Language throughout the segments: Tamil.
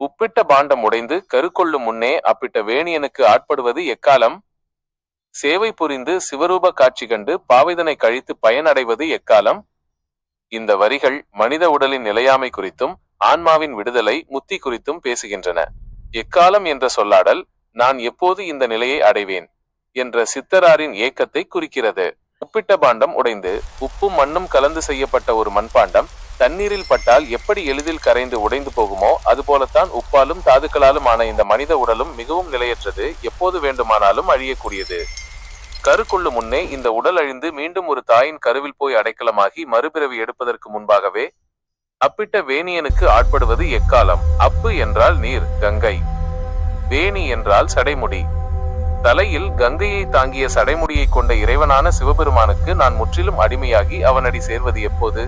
உப்பிட்ட பாண்டம் உடைந்து கருக்கொள்ளும் முன்னே அப்பிட்ட வேணியனுக்கு ஆட்படுவது எக்காலம்? சேவை புரிந்து சிவரூப காட்சி கண்டு பாவைதனை கழித்து பயனடைவது எக்காலம்? இந்த வரிகள் மனித உடலின் நிலையாமை குறித்தும் ஆன்மாவின் விடுதலை முத்தி குறித்தும் பேசுகின்றன. எக்காலம் என்ற சொல்லாடல் நான் எப்போது இந்த நிலையை அடைவேன் என்ற சித்தராரின் ஏக்கத்தை குறிக்கிறது. உப்பிட்ட பாண்டம் உடைந்து உப்பும் மண்ணும் கலந்து செய்யப்பட்ட ஒரு மண்பாண்டம் தண்ணீரில் பட்டால் எப்படி எளிதில் கரைந்து உடைந்து போகுமோ அதுபோலத்தான் உப்பாலும் தாதுக்களாலும் ஆன இந்த மனித உடலும் மிகவும் நிலையற்றது, எப்போது வேண்டுமானாலும் அழியக்கூடியது. கருக்கொள்ளும் முன்னே இந்த உடல் அழிந்து மீண்டும் ஒரு தாயின் கருவில் போய் அடைக்கலமாகி மறுபிறவி எடுப்பதற்கு முன்பாகவே அப்பிட்ட வேணியனுக்கு ஆட்படுவது எக்காலம்? அப்பு என்றால் நீர், கங்கை. வேணி என்றால் சடைமுடி. தலையில் கங்கையை தாங்கிய சடைமுடியை கொண்ட இறைவனான சிவபெருமானுக்கு நான் முற்றிலும் அடிமையாகி அவனடி சேர்வது எப்போது?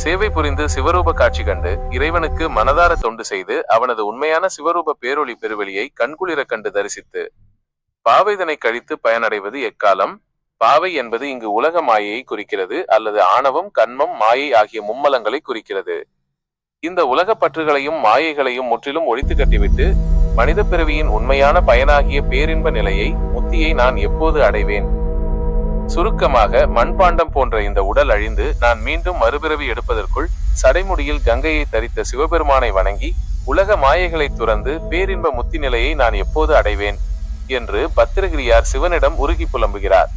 சேவை புரிந்து சிவரூப காட்சி கண்டு இறைவனுக்கு மனதார தொண்டு செய்து அவனது உண்மையான சிவரூப பேரொளி பெருவெளியை கண்குளிர கண்டு தரிசித்து பாவைதனை கழித்து பயனடைவது எக்காலம்? பாவை என்பது இங்கு உலக மாயையை குறிக்கிறது, அல்லது ஆணவம், கன்மம், மாயை ஆகிய மும்மலங்களை குறிக்கிறது. இந்த உலக பற்றுகளையும் மாயைகளையும் முற்றிலும் ஒழித்து கட்டிவிட்டு மனித பிறவியின் உண்மையான பயனாகிய பேரின்ப நிலையை, முத்தியை நான் எப்போது அடைவேன்? சுருக்கமாக, மண்பாண்டம் போன்ற இந்த உடல் அழிந்து நான் மீண்டும் மறுபிறவி எடுப்பதற்குள் சடைமுடியில் கங்கையை தரித்த சிவபெருமானை வணங்கி உலக மாயைகளை துறந்து பேரின்ப முத்தி நிலையை நான் எப்போது அடைவேன் என்று பத்திரகிரியார் சிவனிடம் உருகி புலம்புகிறார்.